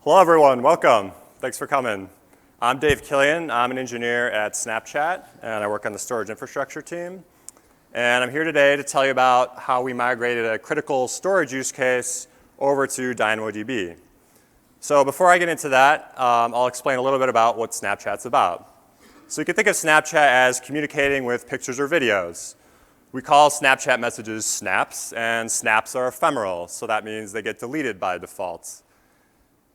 Hello, everyone. Welcome. Thanks for coming. I'm Dave Killian. I'm an engineer at Snapchat, and I work on the storage infrastructure team. And I'm here today to tell you about how we migrated a critical storage use case over to DynamoDB. So before I get into that, I'll explain a little bit about what Snapchat's about. So you can think of Snapchat as communicating with pictures or videos. We call Snapchat messages snaps, and snaps are ephemeral, so that means they get deleted by default.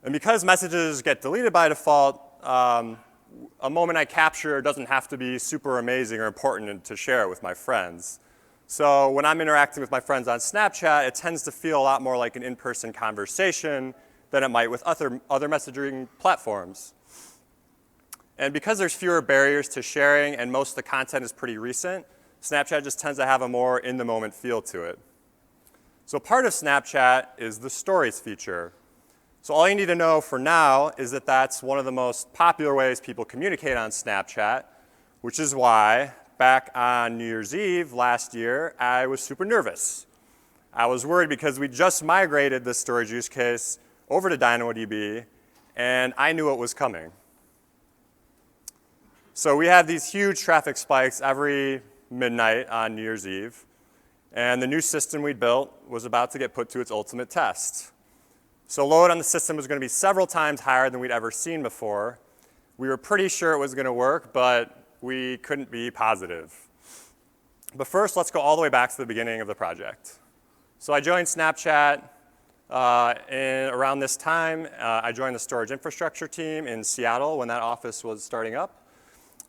And because messages get deleted by default, a moment I capture doesn't have to be super amazing or important to share it with my friends. So when I'm interacting with my friends on Snapchat, it tends to feel a lot more like an in-person conversation than it might with other messaging platforms. And because there's fewer barriers to sharing and most of the content is pretty recent, Snapchat just tends to have a more in-the-moment feel to it. So part of Snapchat is the Stories feature. So all you need to know for now is that that's one of the most popular ways people communicate on Snapchat, which is why back on New Year's Eve last year, I was super nervous. I was worried because we just migrated this storage use case over to DynamoDB, and I knew it was coming. So we had these huge traffic spikes every midnight on New Year's Eve, and the new system we built was about to get put to its ultimate test. So load on the system was going to be several times higher than we'd ever seen before. We were pretty sure it was going to work, but we couldn't be positive. But first, let's go all the way back to the beginning of the project. So I joined Snapchat around this time. I joined the storage infrastructure team in Seattle when that office was starting up.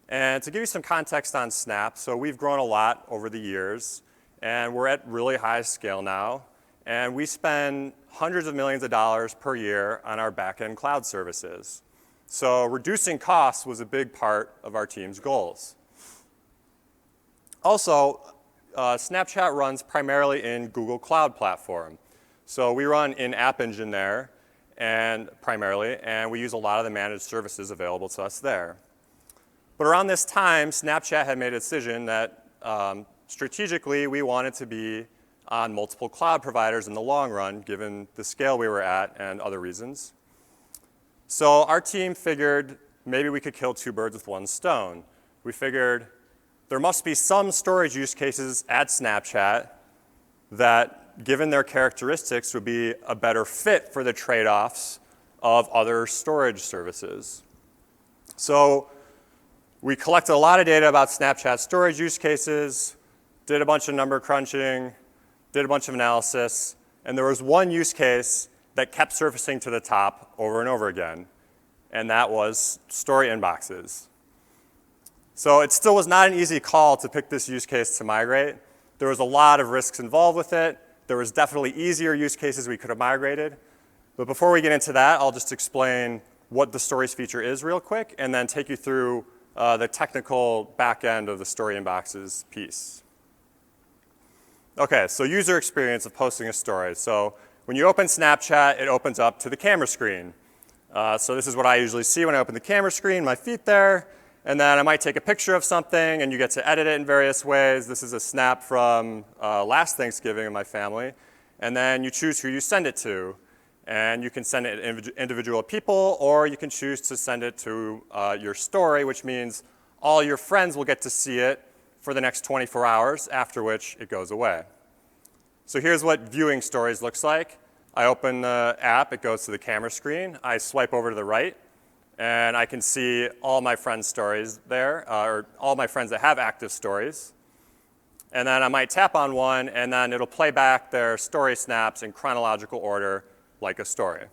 And to give you some context on Snap, so we've grown a lot over the years, and we're at really high scale now. And we spend hundreds of millions of dollars per year on our back-end cloud services. So reducing costs was a big part of our team's goals. Also, Snapchat runs primarily in Google Cloud Platform. So we run in App Engine there primarily, and we use a lot of the managed services available to us there. But around this time, Snapchat had made a decision that strategically we wanted to be on multiple cloud providers in the long run, given the scale we were at and other reasons. So our team figured maybe we could kill two birds with one stone. We figured there must be some storage use cases at Snapchat that, given their characteristics, would be a better fit for the trade-offs of other storage services. So we collected a lot of data about Snapchat storage use cases, did a bunch of number crunching, did a bunch of analysis, and there was one use case that kept surfacing to the top over and over again, and that was story inboxes. So it still was not an easy call to pick this use case to migrate. There was a lot of risks involved with it. There was definitely easier use cases we could have migrated. But before we get into that, I'll just explain what the stories feature is real quick, and then take you through the technical back end of the story inboxes piece. Okay, so user experience of posting a story. So when you open Snapchat, it opens up to the camera screen. So this is what I usually see when I open the camera screen, my feet there, and then I might take a picture of something, and you get to edit it in various ways. This is a snap from last Thanksgiving of my family, and then you choose who you send it to. And you can send it to individual people, or you can choose to send it to your story, which means all your friends will get to see it for the next 24 hours, after which it goes away. So here's what viewing stories looks like. I open the app, it goes to the camera screen. I swipe over to the right, and I can see all my friends' stories there, or all my friends that have active stories. And then I might tap on one, and then it'll play back their story snaps in chronological order, like a story.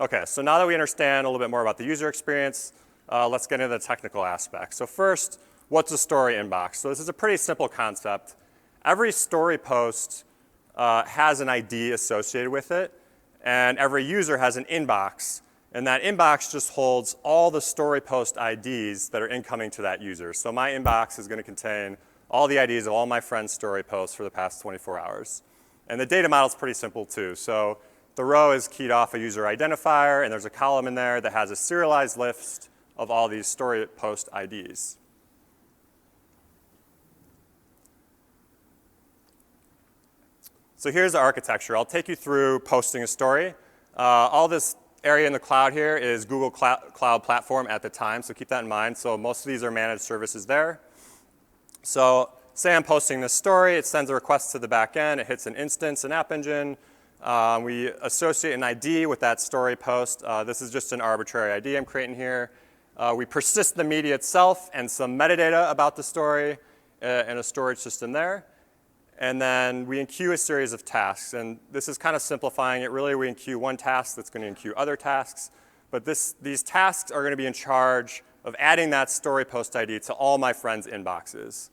Okay, so now that we understand a little bit more about the user experience, let's get into the technical aspects. So first, what's a story inbox? So this is a pretty simple concept. Every story post has an ID associated with it, and every user has an inbox, and that inbox just holds all the story post IDs that are incoming to that user. So my inbox is going to contain all the IDs of all my friends' story posts for the past 24 hours. And the data model is pretty simple too. So the row is keyed off a user identifier, and there's a column in there that has a serialized list of all these story post IDs. So here's the architecture. I'll take you through posting a story. All this area in the cloud here is Google Cloud Platform at the time, so keep that in mind. So most of these are managed services there. So say I'm posting this story, it sends a request to the back end, it hits an instance in App Engine. We associate an ID with that story post. This is just an arbitrary ID I'm creating here. We persist the media itself and some metadata about the story in a storage system there. And then we enqueue a series of tasks. And this is kind of simplifying it. Really, we enqueue one task that's going to enqueue other tasks. But these tasks are going to be in charge of adding that story post ID to all my friends' inboxes.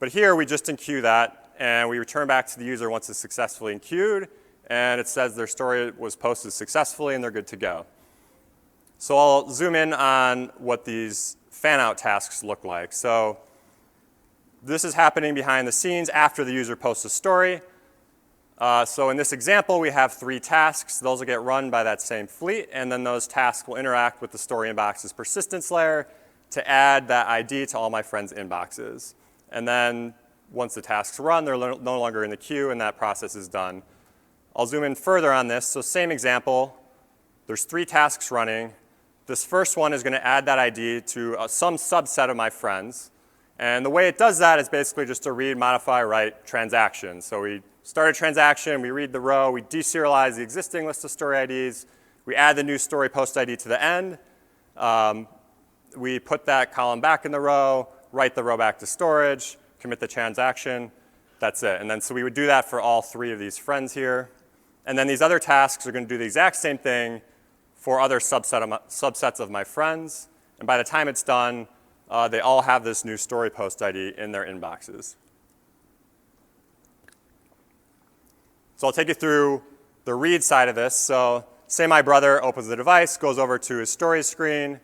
But here, we just enqueue that, and we return back to the user once it's successfully enqueued. And it says their story was posted successfully, and they're good to go. So I'll zoom in on what these fan-out tasks look like. So this is happening behind the scenes after the user posts a story. So in this example, we have 3 tasks. Those will get run by that same fleet, and then those tasks will interact with the story inbox's persistence layer to add that ID to all my friends' inboxes. And then once the tasks run, they're no longer in the queue, and that process is done. I'll zoom in further on this. So same example. There's 3 tasks running. This first one is going to add that ID to some subset of my friends. And the way it does that is basically just a read, modify, write transaction. So we start a transaction, we read the row, we deserialize the existing list of story IDs, we add the new story post ID to the end, we put that column back in the row, write the row back to storage, commit the transaction, that's it. And then so we would do that for all 3 of these friends here. And then these other tasks are going to do the exact same thing for other subsets of my friends. And by the time it's done, they all have this new story post ID in their inboxes. So I'll take you through the read side of this. So say my brother opens the device, goes over to his stories screen.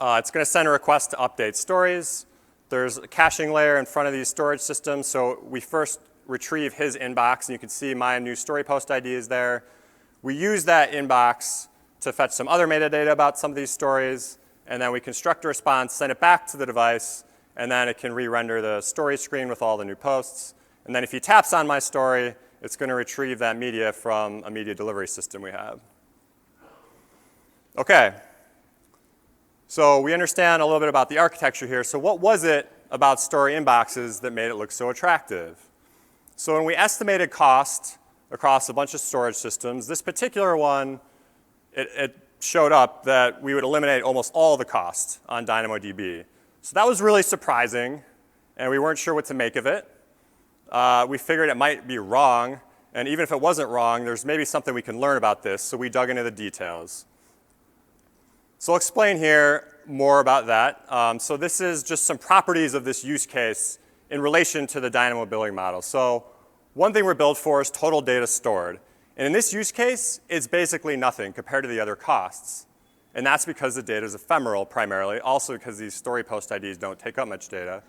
It's going to send a request to update stories. There's a caching layer in front of these storage systems. So we first retrieve his inbox, and you can see my new story post ID is there. We use that inbox to fetch some other metadata about some of these stories. And then we construct a response, send it back to the device, and then it can re-render the story screen with all the new posts. And then if he taps on my story, it's going to retrieve that media from a media delivery system we have. OK. So we understand a little bit about the architecture here. So what was it about story inboxes that made it look so attractive? So when we estimated cost across a bunch of storage systems, this particular one, it showed up that we would eliminate almost all the cost on DynamoDB. So that was really surprising, and we weren't sure what to make of it. We figured it might be wrong, and even if it wasn't wrong, there's maybe something we can learn about this, so we dug into the details. So I'll explain here more about that. So this is just some properties of this use case in relation to the Dynamo billing model. So one thing we're built for is total data stored. And in this use case, it's basically nothing compared to the other costs. And that's because the data is ephemeral primarily, also because these story post IDs don't take up much data.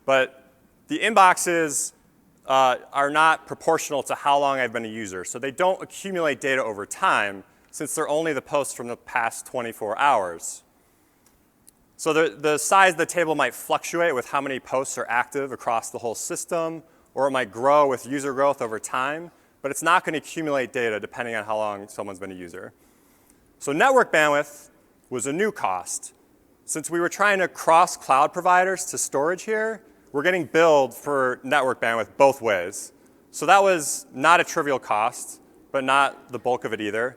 But the inboxes are not proportional to how long I've been a user. So they don't accumulate data over time, since they're only the posts from the past 24 hours. So the size of the table might fluctuate with how many posts are active across the whole system, or it might grow with user growth over time. But it's not going to accumulate data depending on how long someone's been a user. So network bandwidth was a new cost. Since we were trying to cross cloud providers to storage here, we're getting billed for network bandwidth both ways. So that was not a trivial cost, but not the bulk of it either.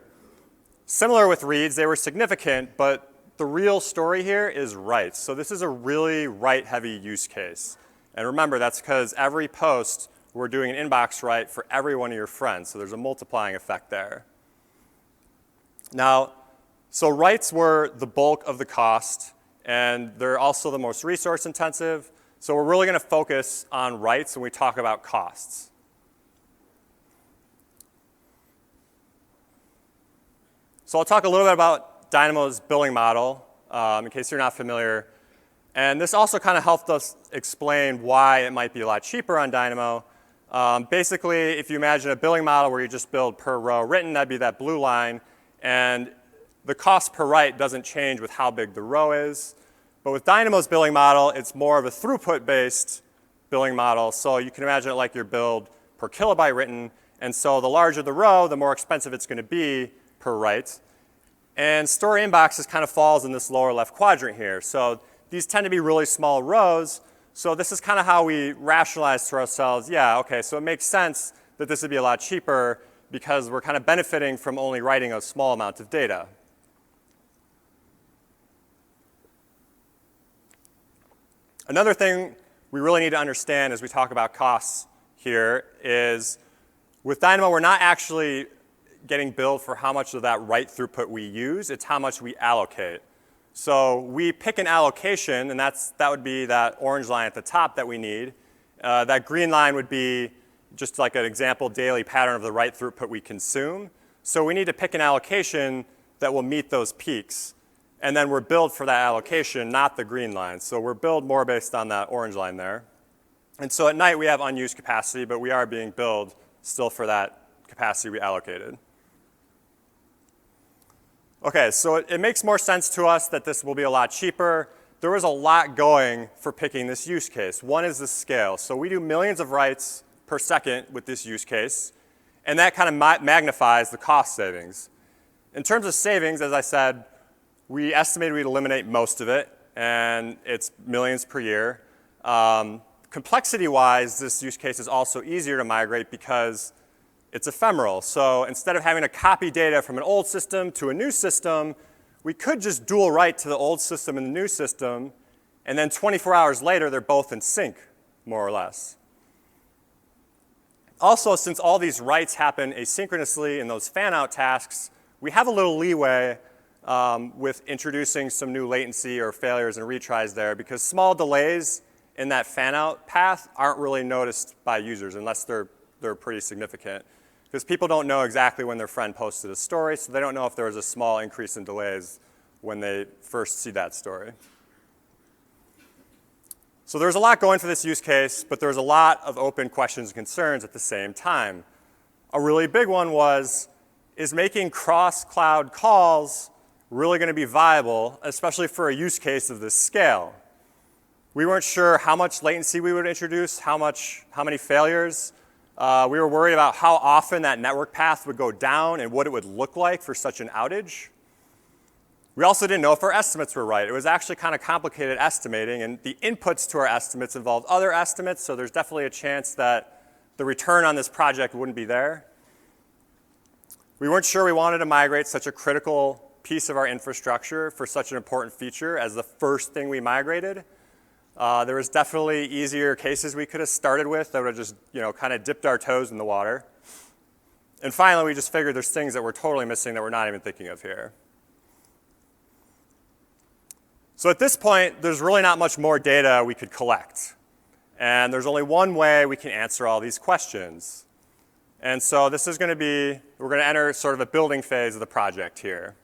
Similar with reads, they were significant, but the real story here is writes. So this is a really write-heavy use case. And remember, that's because every post, we're doing an inbox write for every one of your friends. So there's a multiplying effect there. Now, so writes were the bulk of the cost, and they're also the most resource intensive. So we're really going to focus on writes when we talk about costs. So I'll talk a little bit about Dynamo's billing model, in case you're not familiar. And this also kind of helped us explain why it might be a lot cheaper on Dynamo. Basically, if you imagine a billing model where you just build per row written, that'd be that blue line. And the cost per write doesn't change with how big the row is. But with Dynamo's billing model, it's more of a throughput-based billing model. So you can imagine it like your build per kilobyte written. And so the larger the row, the more expensive it's going to be per write. And story inboxes kind of falls in this lower left quadrant here. So these tend to be really small rows. So this is kind of how we rationalize to ourselves, yeah, okay, so it makes sense that this would be a lot cheaper because we're kind of benefiting from only writing a small amount of data. Another thing we really need to understand as we talk about costs here is with Dynamo, we're not actually getting billed for how much of that write throughput we use. It's how much we allocate. So we pick an allocation, and that would be that orange line at the top that we need. That green line would be just like an example daily pattern of the write throughput we consume. So we need to pick an allocation that will meet those peaks. And then we're billed for that allocation, not the green line. So we're billed more based on that orange line there. And so at night we have unused capacity, but we are being billed still for that capacity we allocated. Okay, so it makes more sense to us that this will be a lot cheaper. There was a lot going for picking this use case. One is the scale. So we do millions of writes per second with this use case, and that kind of magnifies the cost savings. In terms of savings, as I said, we estimated we'd eliminate most of it, and it's millions per year. Complexity-wise, this use case is also easier to migrate because it's ephemeral. So instead of having to copy data from an old system to a new system, we could just dual write to the old system and the new system, and then 24 hours later, they're both in sync, more or less. Also, since all these writes happen asynchronously in those fan-out tasks, we have a little leeway with introducing some new latency or failures and retries there, because small delays in that fan-out path aren't really noticed by users unless they're pretty significant. Because people don't know exactly when their friend posted a story, so they don't know if there was a small increase in delays when they first see that story. So there's a lot going for this use case, but there's a lot of open questions and concerns at the same time. A really big one was, is making cross-cloud calls really going to be viable, especially for a use case of this scale? We weren't sure how much latency we would introduce, how many failures. We were worried about how often that network path would go down and what it would look like for such an outage. We also didn't know if our estimates were right. It was actually kind of complicated estimating, and the inputs to our estimates involved other estimates, so there's definitely a chance that the return on this project wouldn't be there. We weren't sure we wanted to migrate such a critical piece of our infrastructure for such an important feature as the first thing we migrated. There was definitely easier cases we could have started with that would have just, kind of dipped our toes in the water. And finally, we just figured there's things that we're totally missing that we're not even thinking of here. So at this point, there's really not much more data we could collect. And there's only one way we can answer all these questions. And so this is going to be, we're going to enter sort of a building phase of the project here.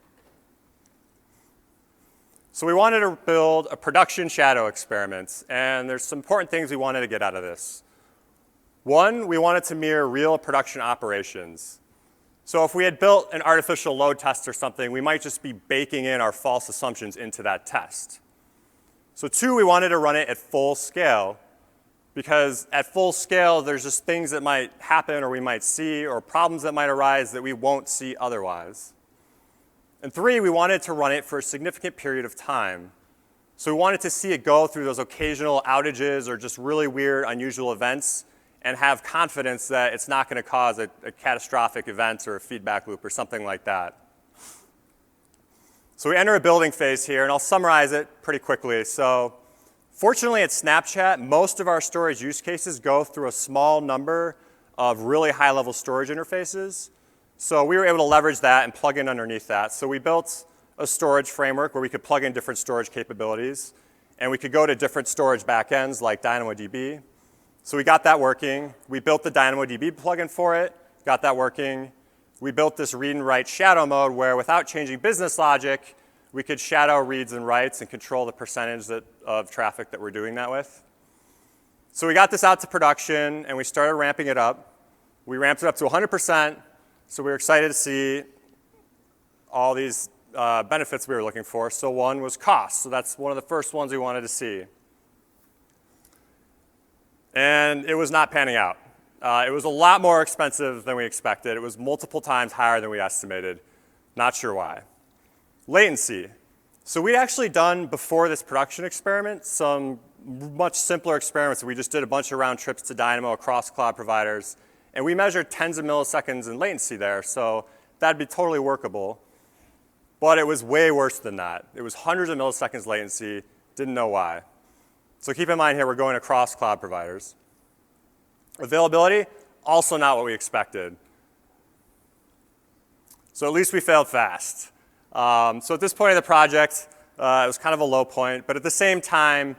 So we wanted to build a production shadow experiment, and there's some important things we wanted to get out of this. One, we wanted to mirror real production operations. So if we had built an artificial load test or something, we might just be baking in our false assumptions into that test. So two, we wanted to run it at full scale, because at full scale, there's just things that might happen or we might see, or problems that might arise that we won't see otherwise. And three, we wanted to run it for a significant period of time. So we wanted to see it go through those occasional outages or just really weird, unusual events and have confidence that it's not going to cause a catastrophic event or a feedback loop or something like that. So we enter a building phase here, and I'll summarize it pretty quickly. So fortunately at Snapchat, most of our storage use cases go through a small number of really high-level storage interfaces. So we were able to leverage that and plug in underneath that. So we built a storage framework where we could plug in different storage capabilities, and we could go to different storage backends like DynamoDB. So we got that working. We built the DynamoDB plugin for it, got that working. We built this read and write shadow mode where without changing business logic, we could shadow reads and writes and control the percentage of traffic that we're doing that with. So we got this out to production, and we started ramping it up. We ramped it up to 100%, so we were excited to see all these benefits we were looking for. So one was cost. So that's one of the first ones we wanted to see. And it was not panning out. It was a lot more expensive than we expected. It was multiple times higher than we estimated. Not sure why. Latency. So we'd actually done, before this production experiment, some much simpler experiments. We just did a bunch of round trips to Dynamo across cloud providers, and we measured tens of milliseconds in latency there, so that'd be totally workable. But it was way worse than that. It was hundreds of milliseconds latency, didn't know why. So keep in mind here, we're going across cloud providers. Availability, also not what we expected. So at least we failed fast. So at this point of the project, it was kind of a low point, but at the same time,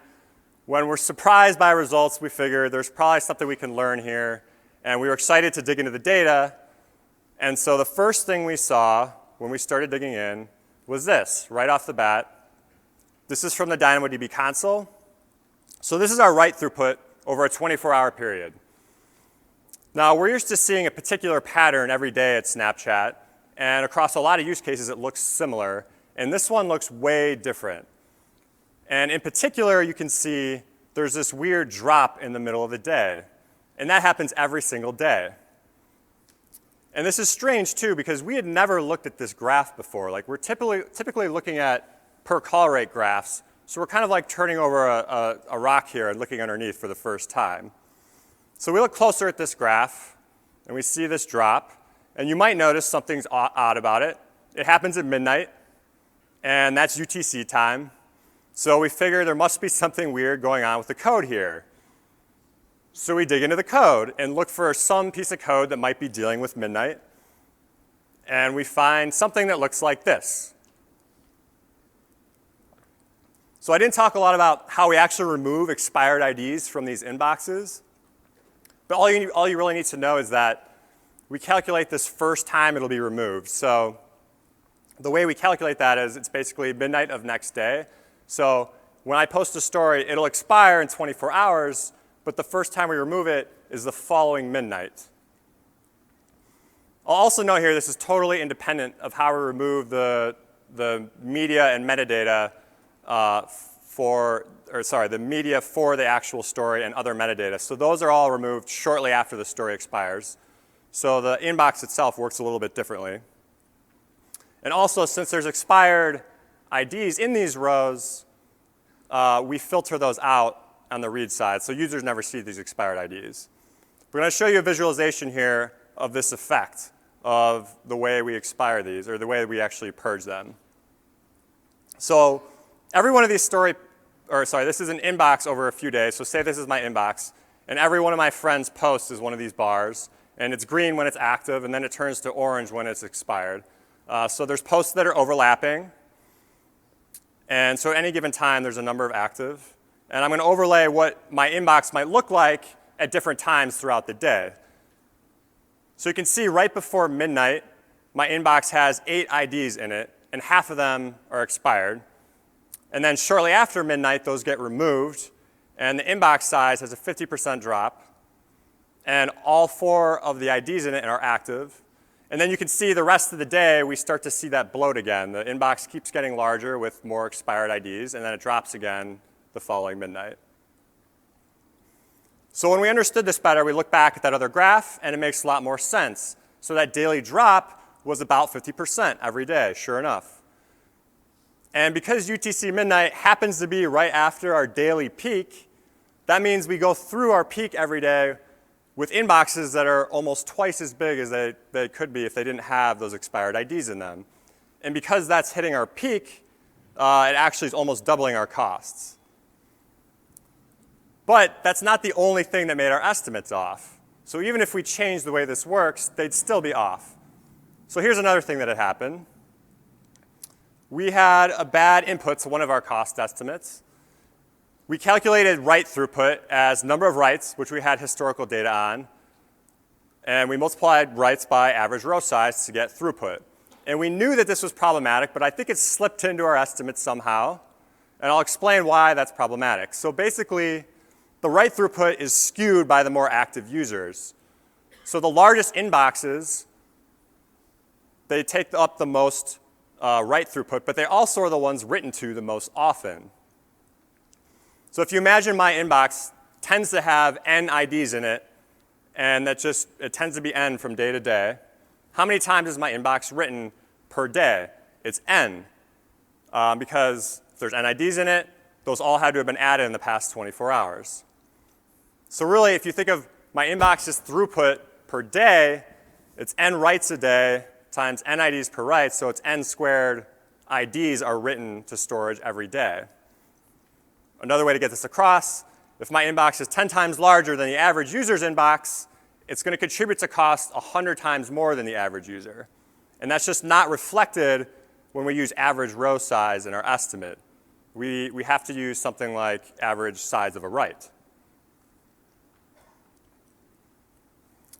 when we're surprised by results, we figured there's probably something we can learn here, and we were excited to dig into the data. And so the first thing we saw when we started digging in was this, right off the bat. This is from the DynamoDB console. So this is our write throughput over a 24-hour period. Now, we're used to seeing a particular pattern every day at Snapchat, and across a lot of use cases, it looks similar. And this one looks way different. And in particular, you can see there's this weird drop in the middle of the day. And that happens every single day. And this is strange, too, because we had never looked at this graph before. Like, we're typically looking at per call rate graphs. So we're kind of like turning over a rock here and looking underneath for the first time. So we look closer at this graph, and we see this drop. And you might notice something's odd about it. It happens at midnight, and that's UTC time. So we figure there must be something weird going on with the code here. So we dig into the code and look for some piece of code that might be dealing with midnight. And we find something that looks like this. So I didn't talk a lot about how we actually remove expired IDs from these inboxes. But all you really need to know is that we calculate this first time it'll be removed. So the way we calculate that is it's basically midnight of next day. So when I post a story, it'll expire in 24 hours, but the first time we remove it is the following midnight. I'll also note here this is totally independent of how we remove the media and metadata the media for the actual story and other metadata. So those are all removed shortly after the story expires. So the inbox itself works a little bit differently. And also, since there's expired IDs in these rows, we filter those out on the read side, so users never see these expired IDs. We're going to show you a visualization here of this effect of the way we expire these, or the way we actually purge them. So every one of these this is an inbox over a few days. So say this is my inbox, and every one of my friends' posts is one of these bars. And it's green when it's active, and then it turns to orange when it's expired. So there's posts that are overlapping. And so at any given time, there's a number of active. And I'm going to overlay what my inbox might look like at different times throughout the day. So you can see right before midnight, my inbox has 8 IDs in it, and half of them are expired. And then shortly after midnight, those get removed, and the inbox size has a 50% drop. And all 4 of the IDs in it are active. And then you can see the rest of the day, we start to see that bloat again. The inbox keeps getting larger with more expired IDs, and then it drops again the following midnight. So when we understood this better, we look back at that other graph, and it makes a lot more sense. So that daily drop was about 50% every day, sure enough. And because UTC midnight happens to be right after our daily peak, that means we go through our peak every day with inboxes that are almost twice as big as they could be if they didn't have those expired IDs in them. And because that's hitting our peak, it actually is almost doubling our costs. But that's not the only thing that made our estimates off. So even if we change the way this works, they'd still be off. So here's another thing that had happened. We had a bad input to one of our cost estimates. We calculated write throughput as number of writes, which we had historical data on, and we multiplied writes by average row size to get throughput. And we knew that this was problematic, but I think it slipped into our estimates somehow, and I'll explain why that's problematic. So basically, the write throughput is skewed by the more active users. So the largest inboxes, they take up the most write throughput, but they also are the ones written to the most often. So if you imagine my inbox tends to have n IDs in it, and it tends to be n from day to day, how many times is my inbox written per day. It's n, because if there's NIDs in it, those all had to have been added in the past 24 hours. So really, if you think of my inbox's throughput per day, it's n writes a day times n IDs per write, so it's n squared IDs are written to storage every day. Another way to get this across, if my inbox is 10 times larger than the average user's inbox, it's going to contribute to cost 100 times more than the average user. And that's just not reflected when we use average row size in our estimate. We have to use something like average size of a write.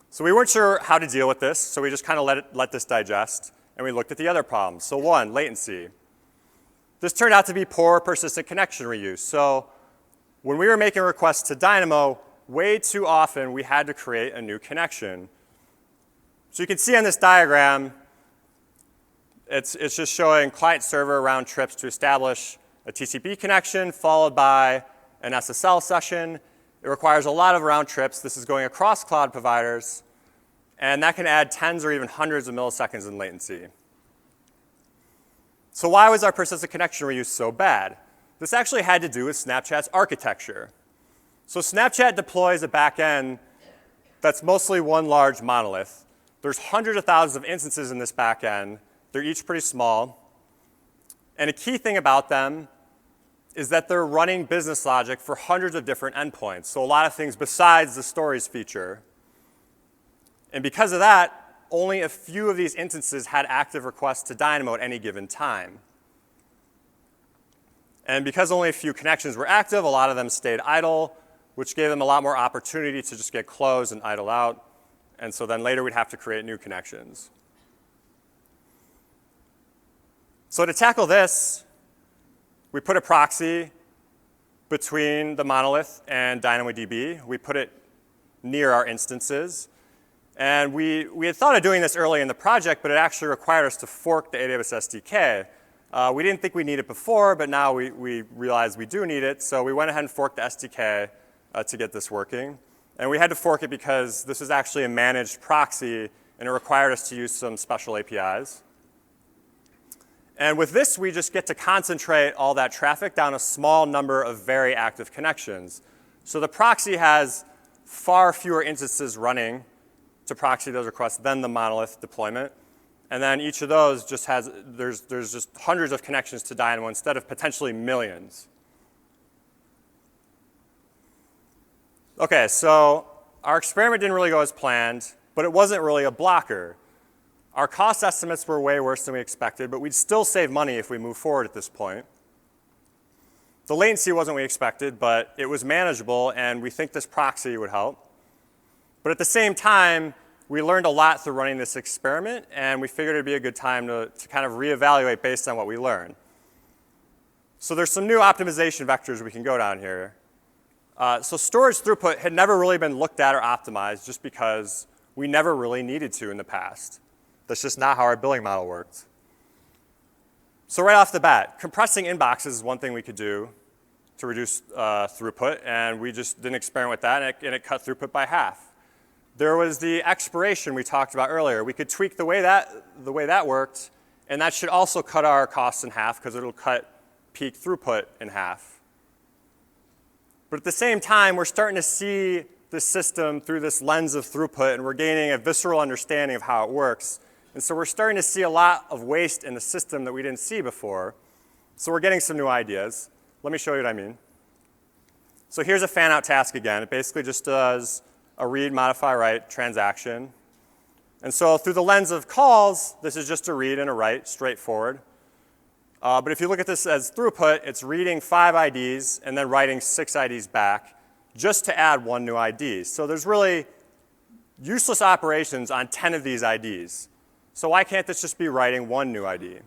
So we weren't sure how to deal with this, so we just kind of let this digest, and we looked at the other problems. So one, latency. This turned out to be poor persistent connection reuse. So when we were making requests to Dynamo, way too often we had to create a new connection. So you can see on this diagram, it's just showing client-server round trips to establish a TCP connection followed by an SSL session. It requires a lot of round trips. This is going across cloud providers, and that can add tens or even hundreds of milliseconds in latency. So why was our persistent connection reuse so bad? This actually had to do with Snapchat's architecture. So Snapchat deploys a backend that's mostly one large monolith. There's hundreds of thousands of instances in this backend. They're each pretty small. And a key thing about them is that they're running business logic for hundreds of different endpoints. So a lot of things besides the stories feature. And because of that, only a few of these instances had active requests to Dynamo at any given time. And because only a few connections were active, a lot of them stayed idle, which gave them a lot more opportunity to just get closed and idle out. And so then later we'd have to create new connections. So to tackle this, we put a proxy between the monolith and DynamoDB. We put it near our instances. And we had thought of doing this early in the project, but it actually required us to fork the AWS SDK. We didn't think we needed it before, but now we realize we do need it. So we went ahead and forked the SDK to get this working. And we had to fork it because this is actually a managed proxy, and it required us to use some special APIs. And with this, we just get to concentrate all that traffic down a small number of very active connections. So the proxy has far fewer instances running to proxy those requests than the monolith deployment. And then each of those just has, there's just hundreds of connections to Dynamo instead of potentially millions. OK, so our experiment didn't really go as planned, but it wasn't really a blocker. Our cost estimates were way worse than we expected, but we'd still save money if we move forward at this point. The latency wasn't what we expected, but it was manageable, and we think this proxy would help. But at the same time, we learned a lot through running this experiment, and we figured it'd be a good time to kind of reevaluate based on what we learned. So there's some new optimization vectors we can go down here. So storage throughput had never really been looked at or optimized just because we never really needed to in the past. That's just not how our billing model worked. So right off the bat, compressing inboxes is one thing we could do to reduce throughput, and we just didn't experiment with that, and it cut throughput by half. There was the expiration we talked about earlier. We could tweak the way that worked, and that should also cut our costs in half because it'll cut peak throughput in half. But at the same time, we're starting to see this system through this lens of throughput, and we're gaining a visceral understanding of how it works. And so we're starting to see a lot of waste in the system that we didn't see before. So we're getting some new ideas. Let me show you what I mean. So here's a fan-out task again. It basically just does a read, modify, write transaction. And so through the lens of calls, this is just a read and a write, straightforward. But if you look at this as throughput, it's reading 5 IDs and then writing 6 IDs back just to add 1 new ID. So there's really useless operations on 10 of these IDs. So why can't this just be writing 1 new ID?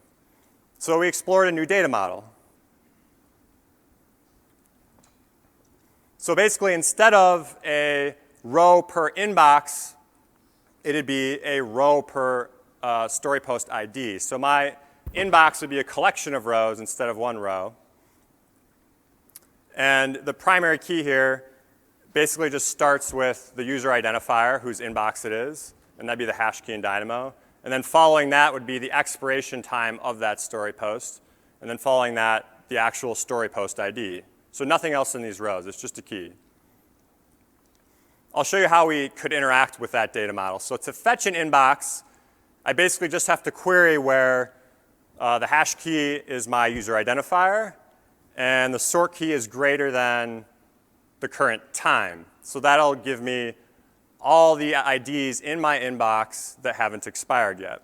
So we explored a new data model. So basically, instead of a row per inbox, it'd be a row per story post ID. So my inbox would be a collection of rows instead of 1 row. And the primary key here basically just starts with the user identifier, whose inbox it is, and that'd be the hash key in Dynamo. And then following that would be the expiration time of that story post. And then following that, the actual story post ID. So nothing else in these rows. It's just a key. I'll show you how we could interact with that data model. So to fetch an inbox, I basically just have to query where the hash key is my user identifier, and the sort key is greater than the current time. So that'll give me all the IDs in my inbox that haven't expired yet.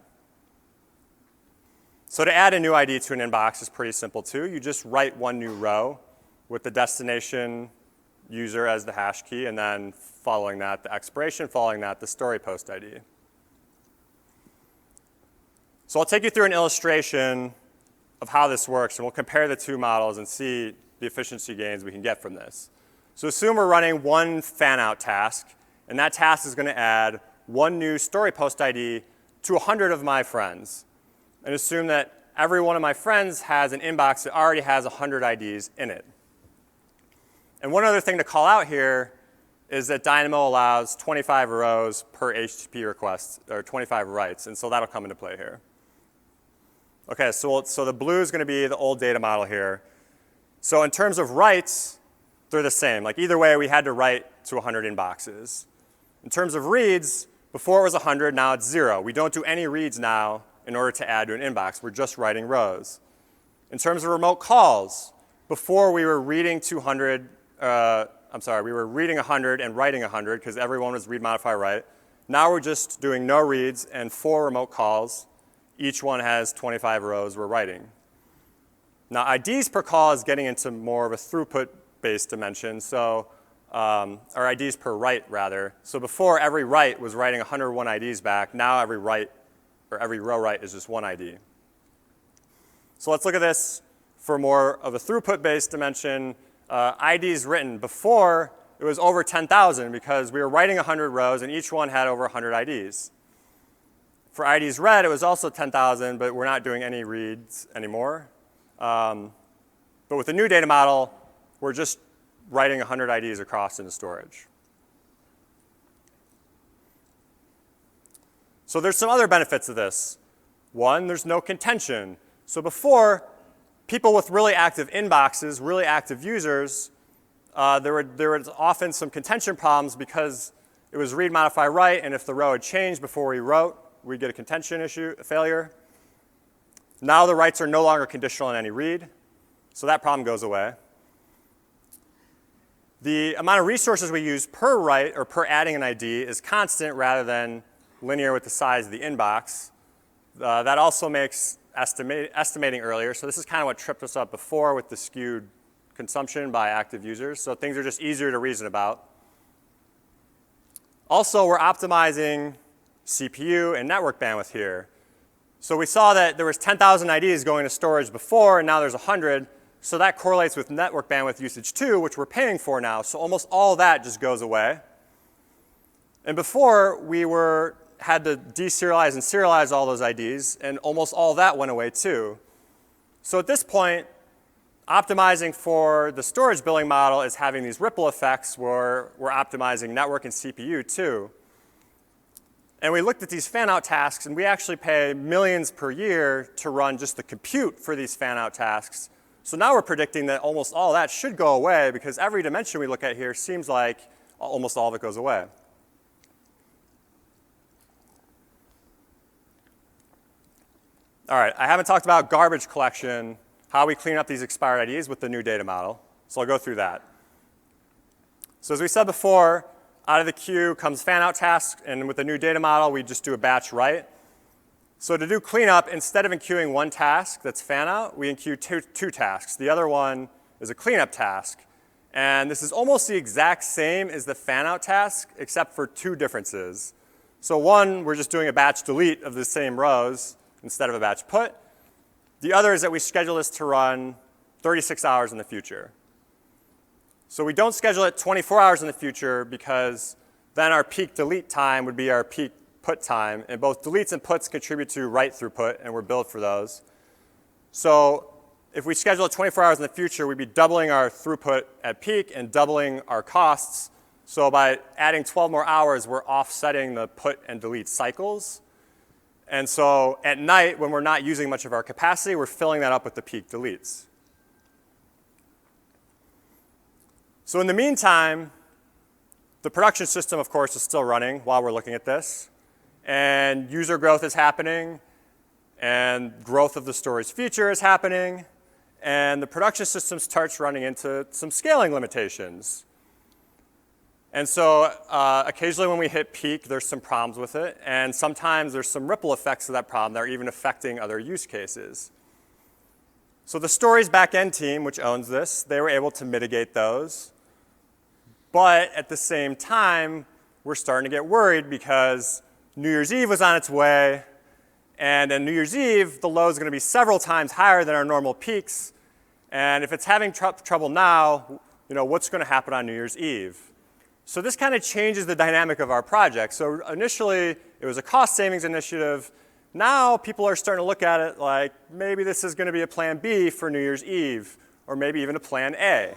So to add a new ID to an inbox is pretty simple too. You just write one new row with the destination user as the hash key, and then following that, the expiration, following that, the story post ID. So I'll take you through an illustration of how this works, and we'll compare the two models and see the efficiency gains we can get from this. So assume we're running one fan-out task, and that task is going to add one new story post ID to 100 of my friends. And assume that every one of my friends has an inbox that already has 100 IDs in it. And one other thing to call out here is that Dynamo allows 25 rows per HTTP request, or 25 writes, and so that'll come into play here. Okay, so the blue is going to be the old data model here. So in terms of writes, they're the same. Like either way, we had to write to 100 inboxes. In terms of reads, before it was 100, now it's 0. We don't do any reads now in order to add to an inbox. We're just writing rows. In terms of remote calls, before we were reading 200, we were reading 100 and writing 100 because everyone was read, modify, write. Now we're just doing no reads and 4 remote calls. Each one has 25 rows we're writing. Now IDs per call is getting into more of a throughput-based dimension, so, or IDs per write rather. So before every write was writing 101 IDs back, now every write, or every row write is just one ID. So let's look at this for more of a throughput-based dimension. IDs written before, it was over 10,000 because we were writing 100 rows and each one had over 100 IDs. For IDs read, it was also 10,000, but we're not doing any reads anymore. But with the new data model, we're just writing 100 IDs across into storage. So there's some other benefits of this. One, there's no contention. So before, people with really active inboxes, really active users, there was often some contention problems because it was read, modify, write, and if the row had changed before we wrote, we'd get a contention issue, a failure. Now the writes are no longer conditional on any read, so that problem goes away. The amount of resources we use per write or per adding an ID is constant rather than linear with the size of the inbox. That also makes estimating earlier. So this is kind of what tripped us up before with the skewed consumption by active users. So things are just easier to reason about. Also, we're optimizing CPU and network bandwidth here. So we saw that there was 10,000 IDs going to storage before, and now there's 100. So that correlates with network bandwidth usage too, which we're paying for now. So almost all that just goes away. And before, we had to deserialize and serialize all those IDs, and almost all that went away too. So at this point, optimizing for the storage billing model is having these ripple effects where we're optimizing network and CPU too. And we looked at these fan-out tasks, and we actually pay millions per year to run just the compute for these fan-out tasks. So now we're predicting that almost all that should go away because every dimension we look at here seems like almost all of it goes away. All right, I haven't talked about garbage collection, how we clean up these expired IDs with the new data model. So I'll go through that. So as we said before, out of the queue comes fan-out tasks, and with the new data model, we just do a batch write. So to do cleanup, instead of enqueuing one task that's fan-out, we enqueue two tasks. The other one is a cleanup task. And this is almost the exact same as the fan-out task, except for two differences. So one, we're just doing a batch delete of the same rows instead of a batch put. The other is that we schedule this to run 36 hours in the future. So we don't schedule it 24 hours in the future because then our peak delete time would be our peak put time. And both deletes and puts contribute to write throughput, and we're billed for those. So if we schedule it 24 hours in the future, we'd be doubling our throughput at peak and doubling our costs. So by adding 12 more hours, we're offsetting the put and delete cycles. And so at night, when we're not using much of our capacity, we're filling that up with the peak deletes. So in the meantime, the production system, of course, is still running while we're looking at this. And user growth is happening, and growth of the storage feature is happening, and the production system starts running into some scaling limitations. And so occasionally when we hit peak, there's some problems with it, and sometimes there's some ripple effects of that problem that are even affecting other use cases. So the stories backend team, which owns this, they were able to mitigate those. But at the same time, we're starting to get worried because New Year's Eve was on its way, and on New Year's Eve, the load is going to be several times higher than our normal peaks. And if it's having trouble now, what's going to happen on New Year's Eve? So this kind of changes the dynamic of our project. So initially, it was a cost savings initiative. Now people are starting to look at it like maybe this is going to be a plan B for New Year's Eve, or maybe even a plan A.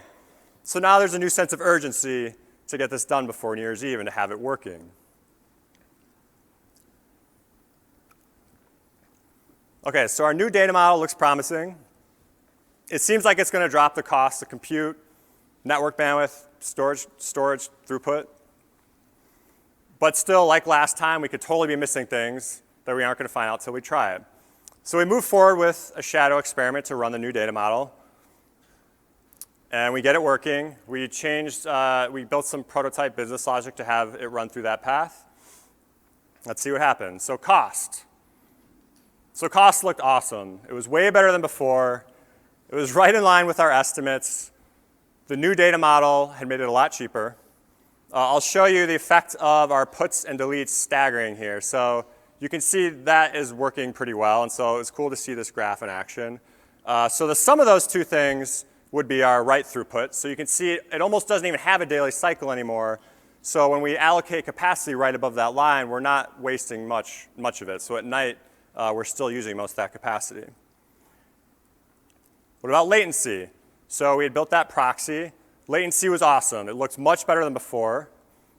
So now there's a new sense of urgency to get this done before New Year's Eve and to have it working. Okay, so our new data model looks promising. It seems like it's going to drop the cost of compute, network bandwidth, storage throughput. But still, like last time, we could totally be missing things that we aren't going to find out until we try it. So we move forward with a shadow experiment to run the new data model. And we get it working. We built some prototype business logic to have it run through that path. Let's see what happens. So cost. So cost looked awesome. It was way better than before. It was right in line with our estimates. The new data model had made it a lot cheaper. I'll show you the effect of our puts and deletes staggering here. So you can see that is working pretty well, and so it's cool to see this graph in action. So the sum of those two things would be our write throughput. So you can see it almost doesn't even have a daily cycle anymore. So when we allocate capacity right above that line, we're not wasting much of it. So at night, we're still using most of that capacity. What about latency? So we had built that proxy. Latency was awesome. It looked much better than before.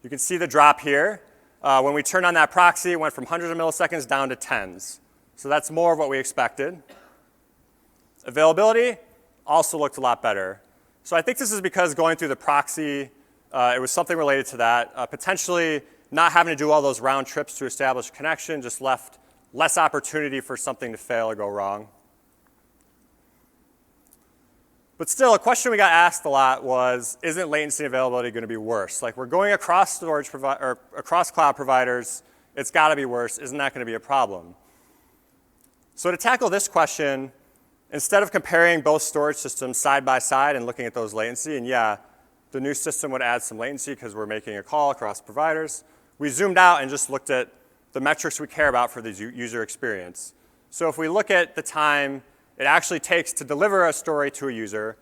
You can see the drop here. When we turned on that proxy, it went from hundreds of milliseconds down to tens. So that's more of what we expected. Availability also looked a lot better. So I think this is because going through the proxy, it was something related to that. Potentially not having to do all those round trips to establish a connection just left less opportunity for something to fail or go wrong. But still, a question we got asked a lot was, isn't latency and availability going to be worse? Like, we're going across across cloud providers. It's got to be worse. Isn't that going to be a problem? So to tackle this question, instead of comparing both storage systems side by side and looking at those latency, and yeah, the new system would add some latency because we're making a call across providers, we zoomed out and just looked at the metrics we care about for the user experience. So if we look at the time it actually takes to deliver a story to a user,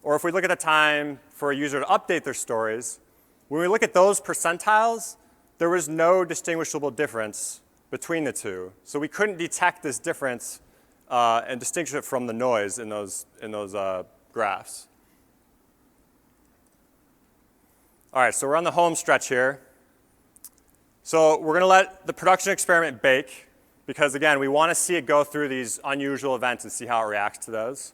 or if we look at the time for a user to update their stories, when we look at those percentiles, there was no distinguishable difference between the two. So we couldn't detect this difference and distinguish it from the noise in those graphs. All right, so we're on the home stretch here. So we're going to let the production experiment bake, because again, we want to see it go through these unusual events and see how it reacts to those.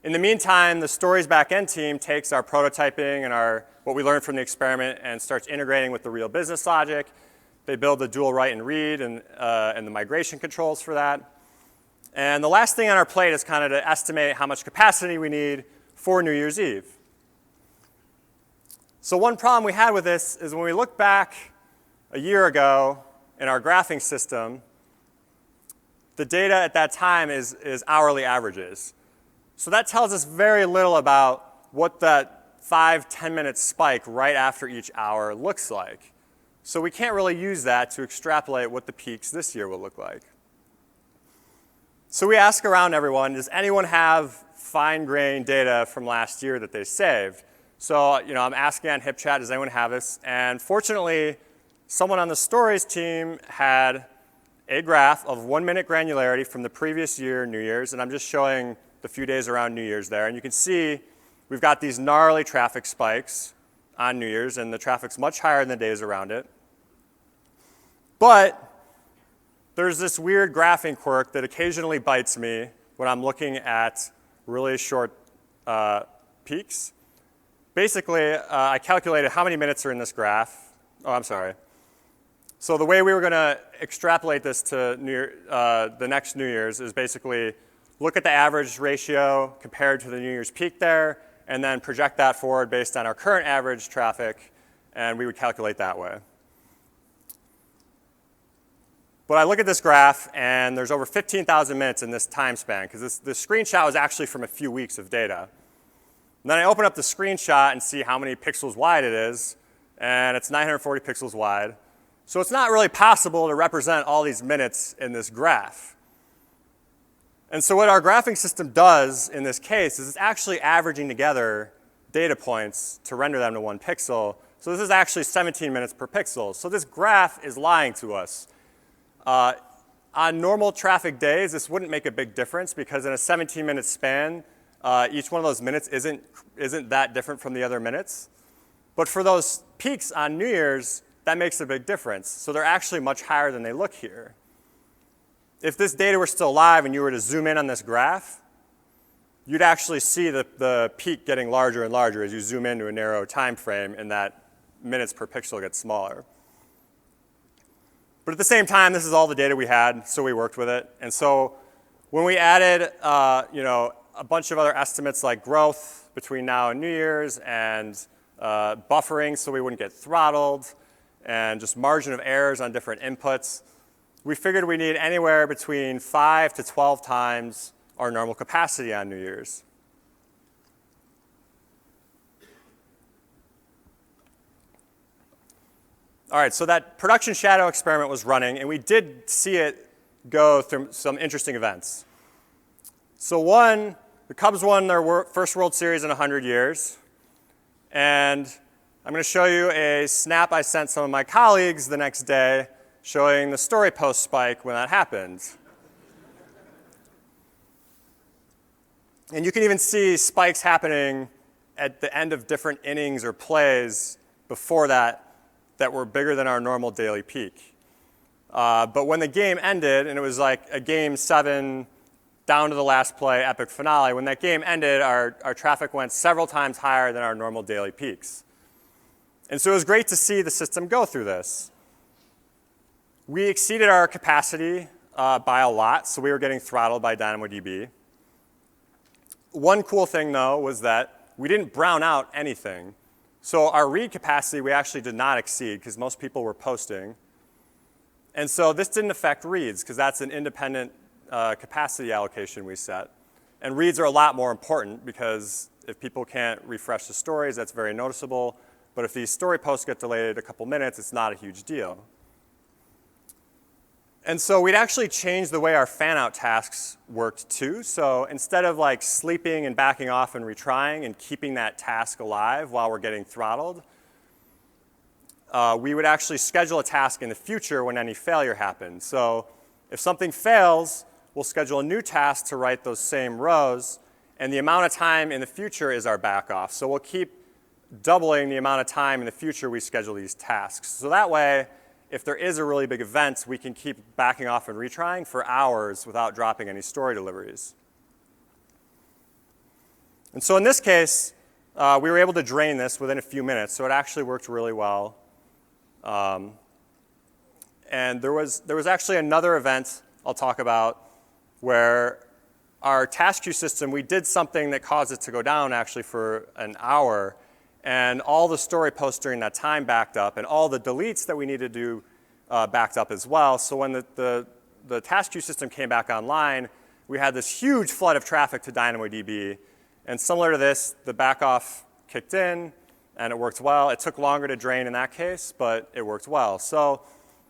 In the meantime, the stories backend team takes our prototyping and what we learned from the experiment and starts integrating with the real business logic. They build the dual write and read and the migration controls for that. And the last thing on our plate is kind of to estimate how much capacity we need for New Year's Eve. So one problem we had with this is when we look back a year ago in our graphing system, the data at that time is hourly averages. So that tells us very little about what that 5-10 minute spike right after each hour looks like. So we can't really use that to extrapolate what the peaks this year will look like. So we ask around everyone, does anyone have fine-grained data from last year that they saved? So I'm asking on HipChat, does anyone have this? And fortunately, someone on the stories team had a graph of 1 minute granularity from the previous year, New Year's, and I'm just showing the few days around New Year's there. And you can see we've got these gnarly traffic spikes on New Year's, and the traffic's much higher than the days around it. But there's this weird graphing quirk that occasionally bites me when I'm looking at really short peaks. Basically, I calculated how many minutes are in this graph. Oh, I'm sorry. So the way we were going to extrapolate this to the next New Year's is basically look at the average ratio compared to the New Year's peak there, and then project that forward based on our current average traffic, and we would calculate that way. But I look at this graph, and there's over 15,000 minutes in this time span, because this screenshot was actually from a few weeks of data. And then I open up the screenshot and see how many pixels wide it is, and it's 940 pixels wide. So it's not really possible to represent all these minutes in this graph. And so what our graphing system does in this case is it's actually averaging together data points to render them to 1 pixel. So this is actually 17 minutes per pixel. So this graph is lying to us. On normal traffic days, this wouldn't make a big difference because in a 17-minute span, each one of those minutes isn't that different from the other minutes. But for those peaks on New Year's, that makes a big difference. So they're actually much higher than they look here. If this data were still live and you were to zoom in on this graph, you'd actually see the peak getting larger and larger as you zoom into a narrow time frame, and that minutes per pixel gets smaller. But at the same time, this is all the data we had, so we worked with it. And so when we added a bunch of other estimates like growth between now and New Year's, and buffering so we wouldn't get throttled, and just margin of errors on different inputs, we figured we need anywhere between 5 to 12 times our normal capacity on New Year's. All right, so that production shadow experiment was running, and we did see it go through some interesting events. So one, the Cubs won their first World Series in 100 years, and I'm going to show you a snap I sent some of my colleagues the next day showing the story post spike when that happened. And you can even see spikes happening at the end of different innings or plays before that were bigger than our normal daily peak. But when the game ended, and it was like a game 7 down to the last play, epic finale, when that game ended, our traffic went several times higher than our normal daily peaks. And so it was great to see the system go through this. We exceeded our capacity by a lot, so we were getting throttled by DynamoDB. One cool thing, though, was that we didn't brown out anything. So our read capacity we actually did not exceed because most people were posting. And so this didn't affect reads because that's an independent capacity allocation we set. And reads are a lot more important because if people can't refresh the stories, that's very noticeable. But if these story posts get delayed a couple minutes, it's not a huge deal. And so we'd actually changed the way our fan-out tasks worked too. So instead of like sleeping and backing off and retrying and keeping that task alive while we're getting throttled, we would actually schedule a task in the future when any failure happened. So if something fails, we'll schedule a new task to write those same rows, and the amount of time in the future is our back-off. So we'll keep doubling the amount of time in the future we schedule these tasks. So that way, if there is a really big event, we can keep backing off and retrying for hours without dropping any story deliveries. And so in this case, we were able to drain this within a few minutes, so it actually worked really well. And there was actually another event I'll talk about where our task queue system, we did something that caused it to go down actually for an hour, and all the story posts during that time backed up, and all the deletes that we needed to do backed up as well. So when the task queue system came back online, we had this huge flood of traffic to DynamoDB. And similar to this, the backoff kicked in, and it worked well. It took longer to drain in that case, but it worked well. So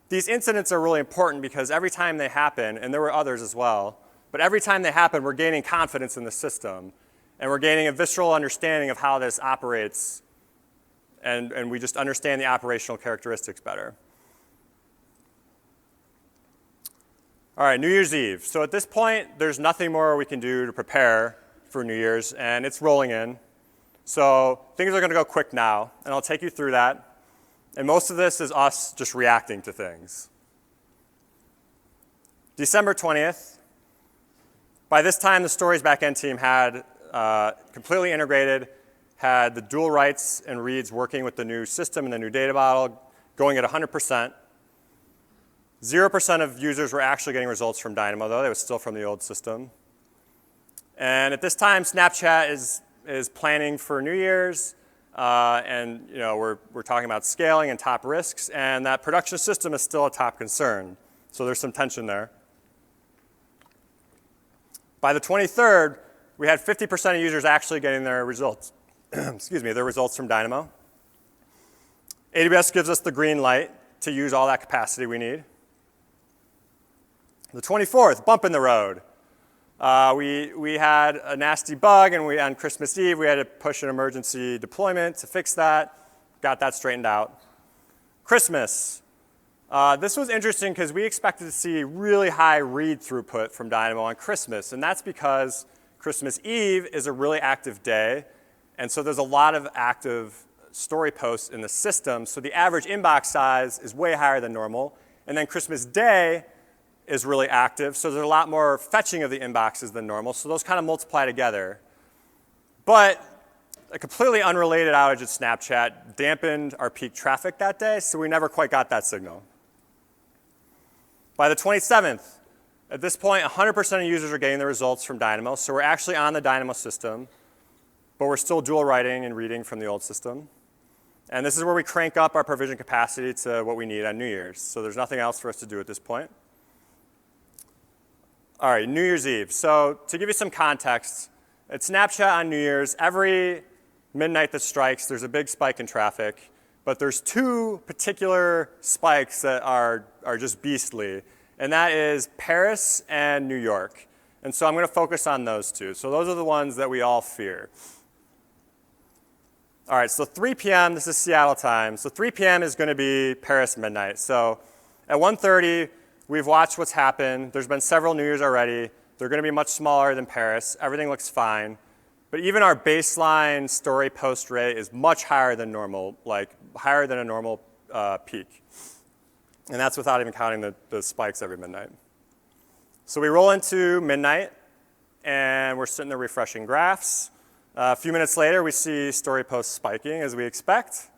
these incidents are really important because every time they happen, and there were others as well, but every time they happen, we're gaining confidence in the system. And we're gaining a visceral understanding of how this operates, and we just understand the operational characteristics better. All right, New Year's Eve. So at this point, there's nothing more we can do to prepare for New Year's, and it's rolling in. So things are going to go quick now, and I'll take you through that. And most of this is us just reacting to things. December 20th. By this time, the stories backend team had completely integrated, had the dual writes and reads working with the new system and the new data model, going at 100%. 0% of users were actually getting results from Dynamo, though. They were still from the old system. And at this time, Snapchat is planning for New Year's. And we're talking about scaling and top risks. And that production system is still a top concern. So there's some tension there. By the 23rd, we had 50% of users actually getting their results. Excuse me, their results from Dynamo. AWS gives us the green light to use all that capacity we need. The 24th, bump in the road. We had a nasty bug, and on Christmas Eve, we had to push an emergency deployment to fix that. Got that straightened out. Christmas. This was interesting because we expected to see really high read throughput from Dynamo on Christmas, and that's because Christmas Eve is a really active day, and so there's a lot of active story posts in the system, so the average inbox size is way higher than normal, and then Christmas Day is really active, so there's a lot more fetching of the inboxes than normal, so those kind of multiply together. But a completely unrelated outage at Snapchat dampened our peak traffic that day, so we never quite got that signal. By the 27th, at this point, 100% of users are getting the results from Dynamo, so we're actually on the Dynamo system, but we're still dual writing and reading from the old system. And this is where we crank up our provision capacity to what we need on New Year's, so there's nothing else for us to do at this point. All right, New Year's Eve. So to give you some context, at Snapchat on New Year's, every midnight that strikes, there's a big spike in traffic. But there's two particular spikes that are just beastly, and that is Paris and New York. And so I'm going to focus on those two. So those are the ones that we all fear. All right, so 3 p.m., this is Seattle time. So 3 p.m. is going to be Paris midnight. So at 1:30, we've watched what's happened. There's been several New Year's already. They're going to be much smaller than Paris. Everything looks fine. But even our baseline story post rate is much higher than normal, like higher than a normal peak. And that's without even counting the spikes every midnight. So we roll into midnight, and we're sitting there refreshing graphs. A few minutes later, we see story posts spiking, as we expect.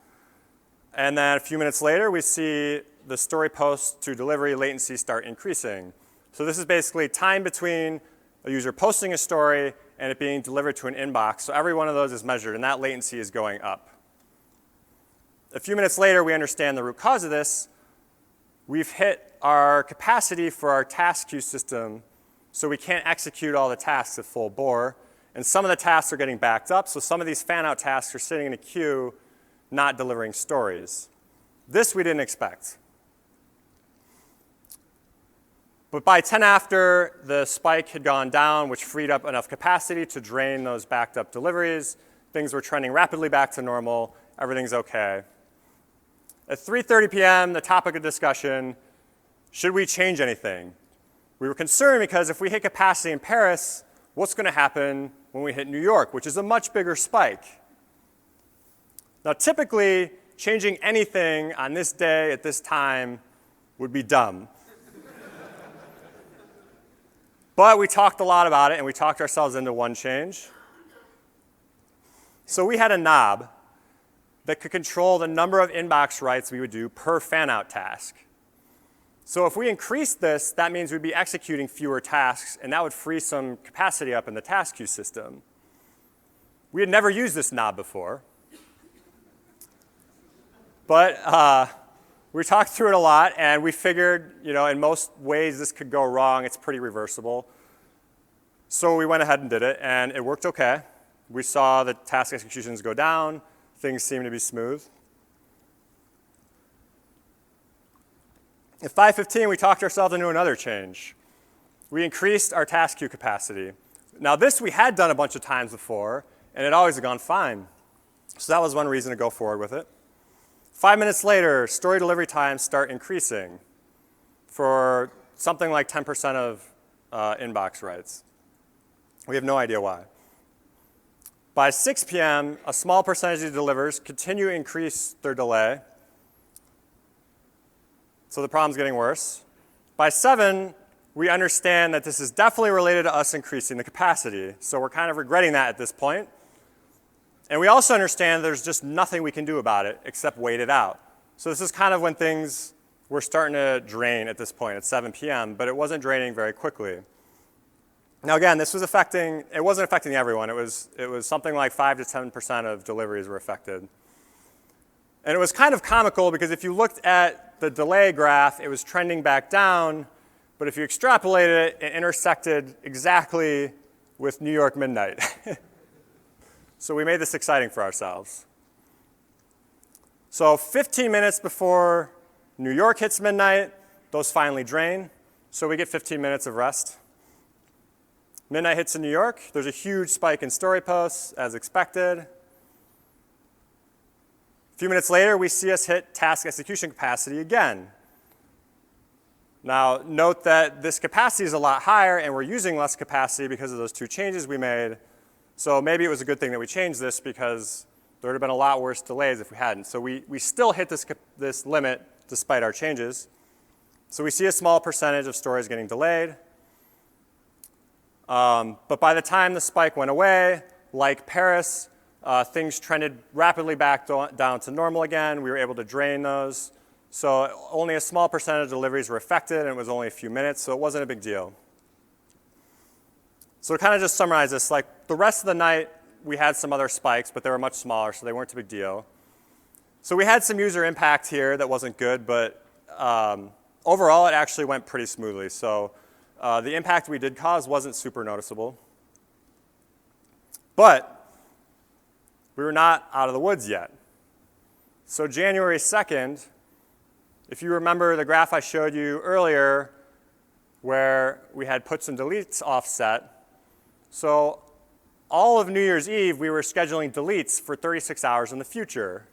And then a few minutes later, we see the story post to delivery latency start increasing. So this is basically time between a user posting a story and it being delivered to an inbox. So every one of those is measured, and that latency is going up. A few minutes later, we understand the root cause of this. We've hit our capacity for our task queue system, so we can't execute all the tasks at full bore. And some of the tasks are getting backed up, so some of these fan-out tasks are sitting in a queue, not delivering stories. This we didn't expect. But by 10 after, the spike had gone down, which freed up enough capacity to drain those backed up deliveries. Things were trending rapidly back to normal. Everything's OK. At 3:30 p.m., the topic of discussion, should we change anything? We were concerned because if we hit capacity in Paris, what's going to happen when we hit New York, which is a much bigger spike? Now, typically, changing anything on this day at this time would be dumb. But we talked a lot about it, and we talked ourselves into one change. So we had a knob that could control the number of inbox writes we would do per fan-out task. So if we increased this, that means we'd be executing fewer tasks, and that would free some capacity up in the task queue system. We had never used this knob before. But we talked through it a lot, and we figured, in most ways this could go wrong. It's pretty reversible. So we went ahead and did it, and it worked OK. We saw the task executions go down. Things seemed to be smooth. At 5:15, we talked ourselves into another change. We increased our task queue capacity. Now, this we had done a bunch of times before, and it always had gone fine. So that was one reason to go forward with it. 5 minutes later, story delivery times start increasing for something like 10% of inbox writes. We have no idea why. By 6 p.m., a small percentage of delivers continue to increase their delay. So the problem's getting worse. By 7, we understand that this is definitely related to us increasing the capacity. So we're kind of regretting that at this point. And we also understand there's just nothing we can do about it except wait it out. So this is kind of when things were starting to drain at this point at 7 p.m., but it wasn't draining very quickly. Now again, it wasn't affecting everyone. It was something like 5 to 10% of deliveries were affected. And it was kind of comical because if you looked at the delay graph, it was trending back down, but if you extrapolated it, it intersected exactly with New York midnight. So we made this exciting for ourselves. So 15 minutes before New York hits midnight, those finally drain, so we get 15 minutes of rest. Midnight hits in New York. There's a huge spike in story posts, as expected. A few minutes later, we see us hit task execution capacity again. Now, note that this capacity is a lot higher, and we're using less capacity because of those two changes we made. So maybe it was a good thing that we changed this because there would have been a lot worse delays if we hadn't. So we still hit this limit despite our changes. So we see a small percentage of stories getting delayed. But by the time the spike went away, like Paris, things trended rapidly back down to normal again. We were able to drain those. So only a small percentage of deliveries were affected, and it was only a few minutes, so it wasn't a big deal. So to kind of just summarize this, like the rest of the night, we had some other spikes, but they were much smaller, so they weren't a big deal. So we had some user impact here that wasn't good, but overall, it actually went pretty smoothly. So the impact we did cause wasn't super noticeable. But we were not out of the woods yet. So January 2nd, if you remember the graph I showed you earlier where we had puts and deletes offset, so all of New Year's Eve, we were scheduling deletes for 36 hours in the future.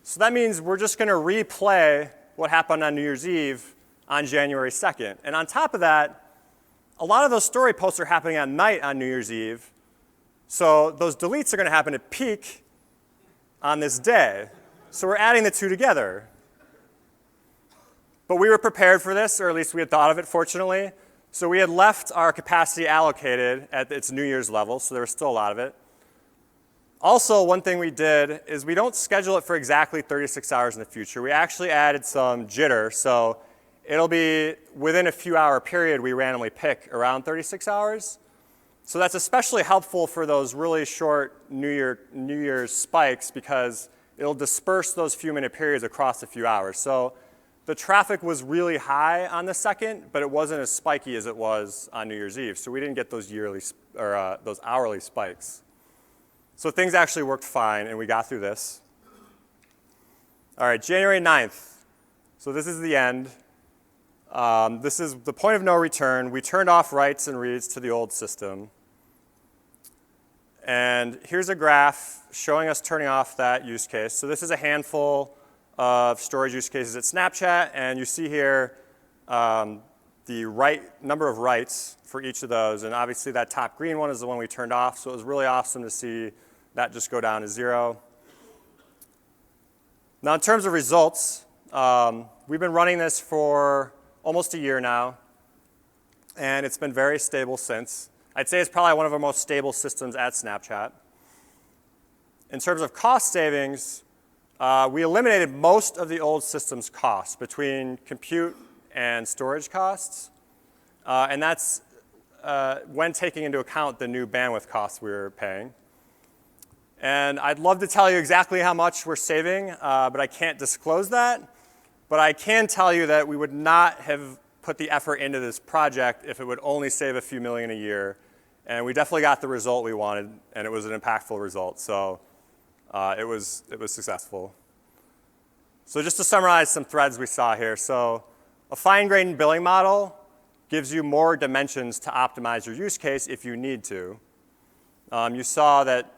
So that means we're just going to replay what happened on New Year's Eve on January 2nd. And on top of that, a lot of those story posts are happening at night on New Year's Eve. So those deletes are going to happen at peak on this day. So we're adding the two together. But we were prepared for this, or at least we had thought of it, fortunately. So we had left our capacity allocated at its New Year's level, so there was still a lot of it. Also, one thing we did is we don't schedule it for exactly 36 hours in the future. We actually added some jitter, so it'll be within a few hour period we randomly pick around 36 hours. So that's especially helpful for those really short New Year's spikes because it'll disperse those few minute periods across a few hours. So the traffic was really high on the 2nd, but it wasn't as spiky as it was on New Year's Eve. So we didn't get those those hourly spikes. So things actually worked fine, and we got through this. All right, January 9th. So this is the end. This is the point of no return. We turned off writes and reads to the old system. And here's a graph showing us turning off that use case. So this is a handful of storage use cases at Snapchat, and you see here the number of writes for each of those, and obviously that top green one is the one we turned off, so it was really awesome to see that just go down to 0. Now in terms of results, we've been running this for almost a year now, and it's been very stable since. I'd say it's probably one of our most stable systems at Snapchat. In terms of cost savings, we eliminated most of the old system's costs between compute and storage costs. And that's when taking into account the new bandwidth costs we were paying. And I'd love to tell you exactly how much we're saving, but I can't disclose that. But I can tell you that we would not have put the effort into this project if it would only save a few million a year. And we definitely got the result we wanted, and it was an impactful result. So it was successful. So just to summarize some threads we saw here. So a fine-grained billing model gives you more dimensions to optimize your use case if you need to. You saw that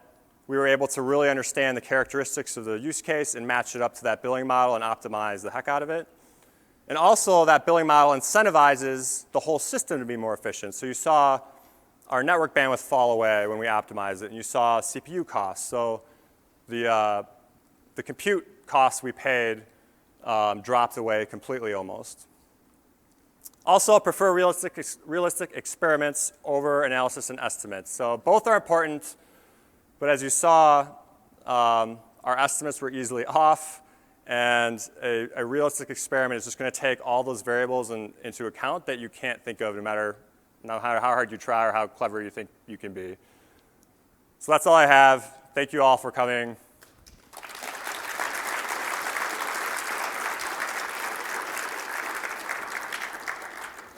we were able to really understand the characteristics of the use case and match it up to that billing model and optimize the heck out of it. And also that billing model incentivizes the whole system to be more efficient. So you saw our network bandwidth fall away when we optimized it, and you saw CPU costs. So the compute costs we paid dropped away completely almost. Also, I prefer realistic experiments over analysis and estimates. So both are important, but as you saw, our estimates were easily off, and a realistic experiment is just going to take all those variables into account that you can't think of no matter how hard you try or how clever you think you can be. So that's all I have. Thank you all for coming.